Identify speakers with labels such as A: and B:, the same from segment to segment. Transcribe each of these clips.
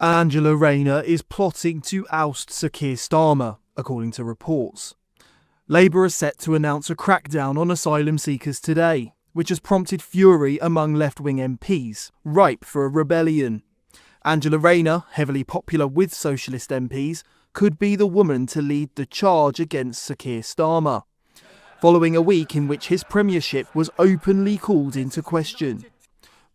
A: Angela Rayner is plotting to oust Sir Keir Starmer, according to reports. Labour is set to announce a crackdown on asylum seekers today, which has prompted fury among left-wing MPs, ripe for a rebellion. Angela Rayner, heavily popular with socialist MPs, could be the woman to lead the charge against Sir Keir Starmer, following a week in which his premiership was openly called into question.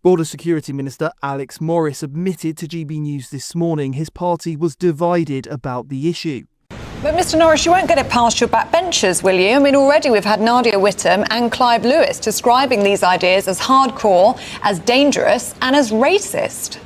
A: Border Security Minister Alex Morris admitted to GB News this morning his party was divided about the issue.
B: But Mr Norris, you won't get it past your backbenchers, will you? I mean, already we've had Nadia Whittome and Clive Lewis describing these ideas as hardcore, as dangerous and as racist.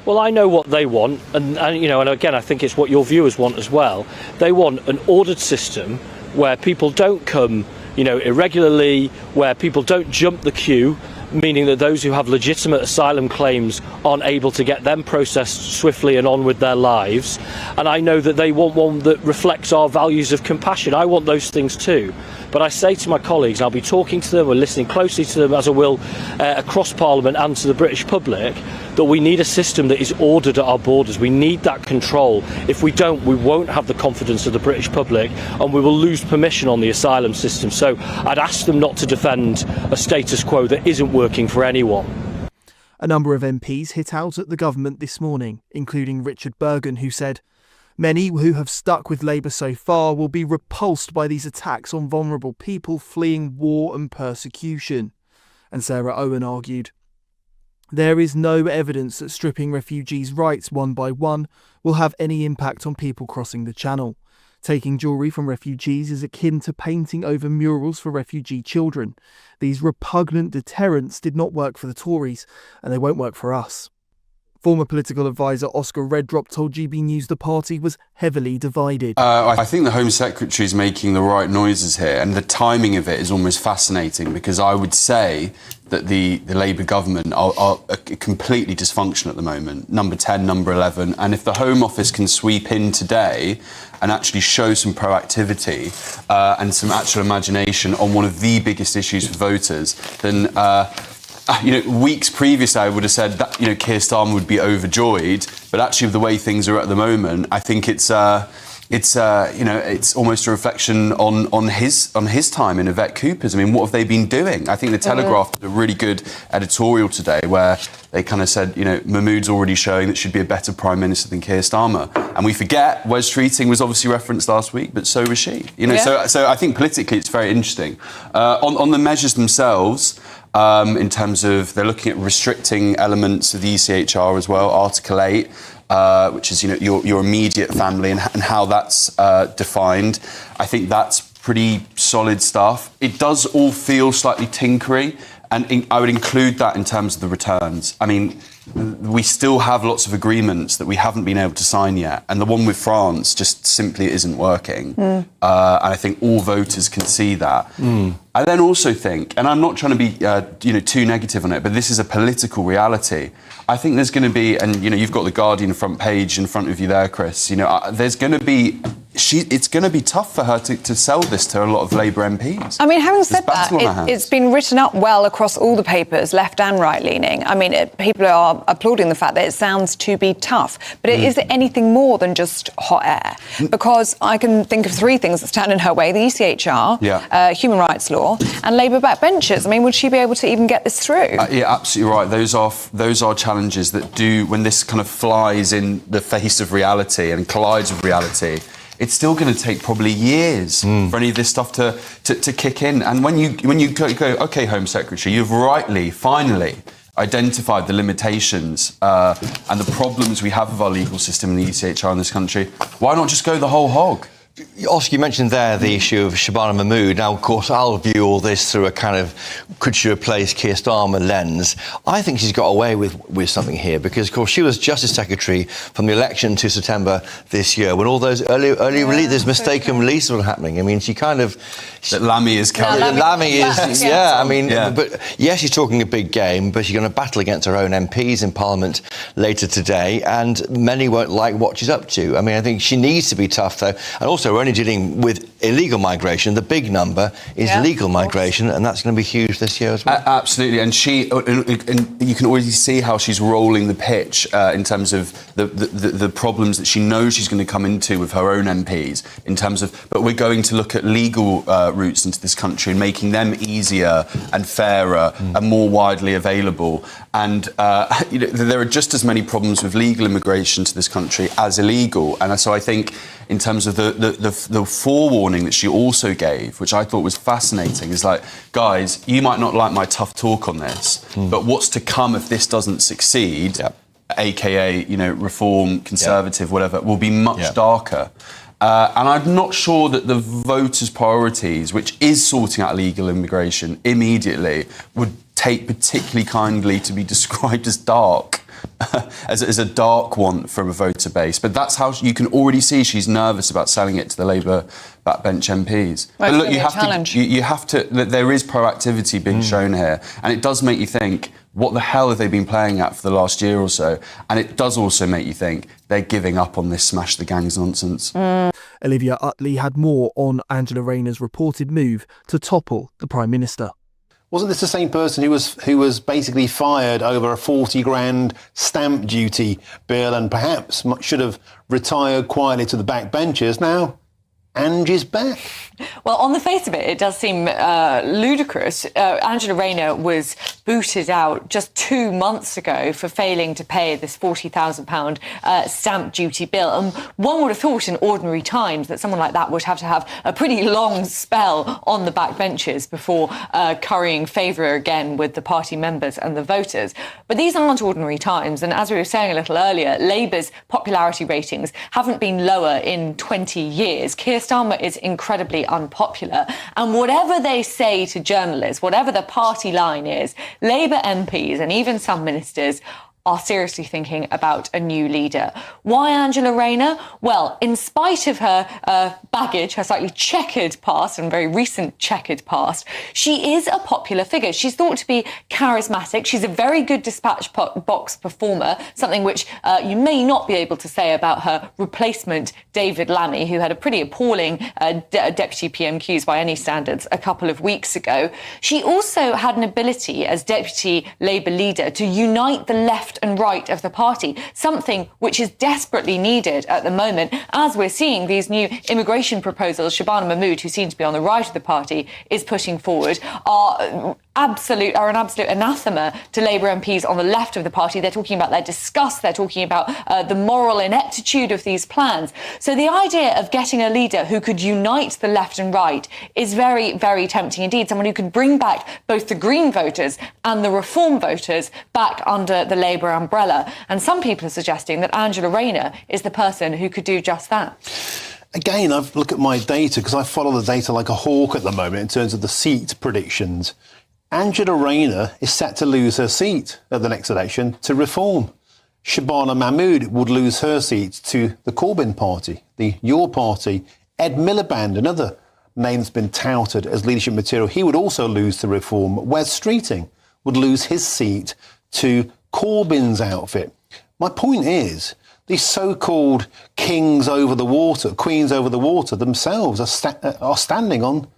C: Well, I know what they want, and again, I think it's what your viewers want as well. They want an ordered system where people don't come, irregularly, where people don't jump the queue, meaning that those who have legitimate asylum claims aren't able to get them processed swiftly and on with their lives. And I know that they want one that reflects our values of compassion. I want those things too. But I say to my colleagues, and I'll be talking to them, we're listening closely to them, as I will across Parliament and to the British public, that we need a system that is ordered at our borders. We need that control. If we don't, we won't have the confidence of the British public, and we will lose permission on the asylum system. So I'd ask them not to defend a status quo that isn't working for anyone.
A: A number of MPs hit out at the government this morning, including Richard Bergen, who said, "Many who have stuck with Labour so far will be repulsed by these attacks on vulnerable people fleeing war and persecution." And Sarah Owen argued, "There is no evidence that stripping refugees' rights one by one will have any impact on people crossing the Channel. Taking jewellery from refugees is akin to painting over murals for refugee children. These repugnant deterrents did not work for the Tories, and they won't work for us." Former political advisor Oscar Redrop told GB News the party was heavily divided.
D: I think the Home Secretary is making the right noises here, and the timing of it is almost fascinating, because I would say that the Labour government are completely dysfunctional at the moment, number 10, number 11, and if the Home Office can sweep in today and actually show some proactivity and some actual imagination on one of the biggest issues for voters, then weeks previously I would have said that Keir Starmer would be overjoyed, but actually with the way things are at the moment, I think it's almost a reflection on his time in Yvette Cooper's. I mean, what have they been doing? I think the Telegraph did a really good editorial today where they kind of said, Mahmood's already showing that she'd be a better Prime Minister than Keir Starmer. And we forget Wes Streeting was obviously referenced last week, but so was she. So I think politically it's very interesting. On the measures themselves, in terms of they're looking at restricting elements of the ECHR as well, Article 8, which is your immediate family and how that's defined. I think that's pretty solid stuff. It does all feel slightly tinkery, and I would include that in terms of the returns. I mean, we still have lots of agreements that we haven't been able to sign yet, and the one with France just simply isn't working. And I think all voters can see that. I then also think, and I'm not trying to be too negative on it, but this is a political reality. I think there's going to be, and you've got the Guardian front page in front of you there, Chris. There's going to be. It's going to be tough for her to sell this to a lot of Labour MPs.
B: I mean, having said that, it's been written up well across all the papers, left and right-leaning. I mean, people are applauding the fact that it sounds to be tough. But is it anything more than just hot air? Because I can think of three things that stand in her way: the ECHR, human rights law, and Labour backbenchers. I mean, would she be able to even get this through?
D: Yeah, absolutely right. Those are challenges that do, when this kind of flies in the face of reality and collides with reality, it's still going to take probably years for any of this stuff to kick in. And when you go, OK, Home Secretary, you've rightly, finally identified the limitations and the problems we have with our legal system in the ECHR in this country, why not just go the whole hog?
E: Oscar, you mentioned there the issue of Shabana Mahmood. Now, of course, I'll view all this through a kind of could she replace Keir Starmer lens. I think she's got away with something here because, of course, she was Justice Secretary from the election to September this year when all those early there's mistaken releases were happening. I mean, she kind of...
D: That Lammy is carrying.
E: Lammy is, I mean, but yes, she's talking a big game, but she's going to battle against her own MPs in Parliament later today, and many won't like what she's up to. I mean, I think she needs to be tough, though. And also, also we're only dealing with illegal migration. The big number is legal migration, and that's going to be huge this year as well.
D: Absolutely, and you can already see how she's rolling the pitch in terms of the problems that she knows she's going to come into with her own MPs. In terms of, but we're going to look at legal routes into this country and making them easier and fairer and more widely available. And there are just as many problems with legal immigration to this country as illegal. And so I think, in terms of the forewarning that she also gave, which I thought was fascinating, is like, guys, you might not like my tough talk on this, but what's to come if this doesn't succeed, aka, reform, conservative, whatever, will be much darker. And I'm not sure that the voters' priorities, which is sorting out illegal immigration immediately, would take particularly kindly to be described as dark. as a dark one from a voter base. But that's how you can already see she's nervous about selling it to the Labour backbench MPs.
B: Well,
D: but look, you have to, there is proactivity being shown here, and it does make you think, what the hell have they been playing at for the last year or so? And it does also make you think they're giving up on this smash the gangs nonsense.
A: Olivia Utley had more on Angela Rayner's reported move to topple the Prime Minister.
F: Wasn't this the same person who was basically fired over a 40 grand stamp duty bill and perhaps should have retired quietly to the backbenchers? Now, Angie's back.
B: Well, on the face of it, it does seem ludicrous. Angela Rayner was booted out just 2 months ago for failing to pay this £40,000 stamp duty bill. And one would have thought in ordinary times that someone like that would have to have a pretty long spell on the backbenches before currying favour again with the party members and the voters. But these aren't ordinary times. And as we were saying a little earlier, Labour's popularity ratings haven't been lower in 20 years. Keir Starmer is incredibly unpopular, and whatever they say to journalists, whatever the party line is, Labour MPs and even some ministers are seriously thinking about a new leader. Why Angela Rayner? Well, in spite of her baggage, her slightly checkered past and very recent checkered past, she is a popular figure. She's thought to be charismatic. She's a very good dispatch box performer, something which you may not be able to say about her replacement, David Lammy, who had a pretty appalling deputy PMQs by any standards a couple of weeks ago. She also had an ability as deputy Labour leader to unite the left and right of the party, something which is desperately needed at the moment, as we're seeing these new immigration proposals Shabana Mahmood, who seems to be on the right of the party, is putting forward, are an absolute anathema to Labour MPs on the left of the party. They're talking about their disgust, they're talking about the moral ineptitude of these plans. So the idea of getting a leader who could unite the left and right is very, very tempting indeed. Someone who could bring back both the Green voters and the Reform voters back under the Labour umbrella. And some people are suggesting that Angela Rayner is the person who could do just that.
F: Again, I've looked at my data because I follow the data like a hawk at the moment in terms of the seat predictions. Angela Rayner is set to lose her seat at the next election to Reform. Shabana Mahmood would lose her seat to the Corbyn party, Your party. Ed Miliband, another name that's been touted as leadership material, he would also lose to Reform. Wes Streeting would lose his seat to Corbyn's outfit. My point is, these so-called kings over the water, queens over the water themselves are standing on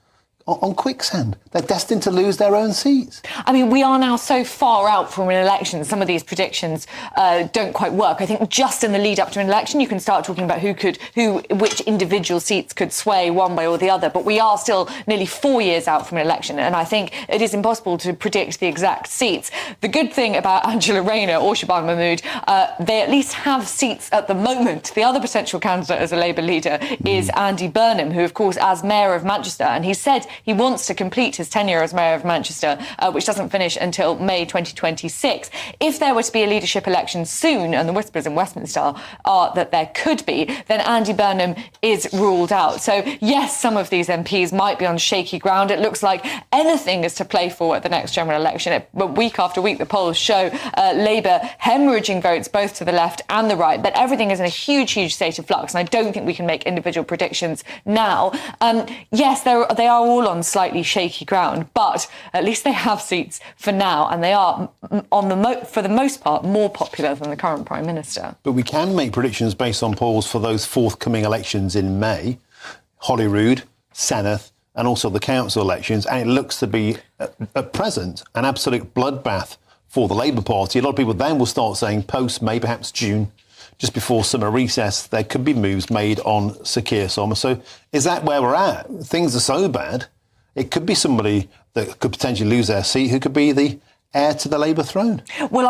F: quicksand. They're destined to lose their own seats.
B: I mean, we are now so far out from an election, some of these predictions don't quite work. I think just in the lead up to an election, you can start talking about which individual seats could sway one way or the other. But we are still nearly 4 years out from an election, and I think it is impossible to predict the exact seats. The good thing about Angela Rayner or Shabana Mahmood, they at least have seats at the moment. The other potential candidate as a Labour leader is Andy Burnham, who, of course, as Mayor of Manchester, and he said he wants to complete his tenure as Mayor of Manchester, which doesn't finish until May 2026. If there were to be a leadership election soon, and the whispers in Westminster are that there could be, then Andy Burnham is ruled out. So, yes, some of these MPs might be on shaky ground. It looks like anything is to play for at the next general election. But week after week, the polls show Labour hemorrhaging votes both to the left and the right. But everything is in a huge, huge state of flux, and I don't think we can make individual predictions now. Yes, they are all on slightly shaky ground, but at least they have seats for now, and they are, for the most part, more popular than the current Prime Minister.
F: But we can make predictions based on polls for those forthcoming elections in May. Holyrood, Senedd, and also the council elections, and it looks to be, at present, an absolute bloodbath for the Labour Party. A lot of people then will start saying post-May, perhaps June, just before summer recess, there could be moves made on Sir Keir Starmer. So is that where we're at? Things are so bad, it could be somebody that could potentially lose their seat who could be the heir to the Labour throne.
G: Well,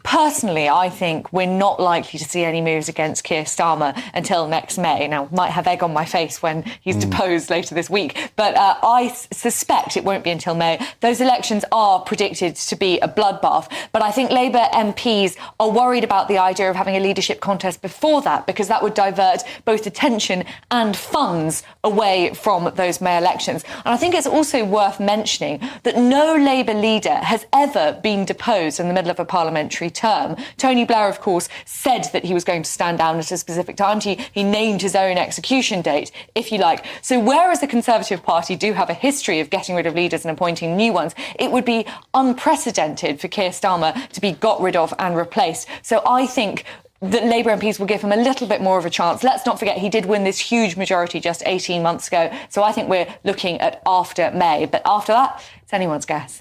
G: Personally, I think we're not likely to see any moves against Keir Starmer until next May. Now, might have egg on my face when he's deposed later this week, but I suspect it won't be until May. Those elections are predicted to be a bloodbath, but I think Labour MPs are worried about the idea of having a leadership contest before that, because that would divert both attention and funds away from those May elections. And I think it's also worth mentioning that no Labour leader has ever been deposed in the middle of a parliamentary term. Tony Blair, of course, said that he was going to stand down at a specific time. He named his own execution date, if you like. So whereas the Conservative Party do have a history of getting rid of leaders and appointing new ones, it would be unprecedented for Keir Starmer to be got rid of and replaced. So I think that Labour MPs will give him a little bit more of a chance. Let's not forget he did win this huge majority just 18 months ago. So I think we're looking at after May. But after that, it's anyone's guess.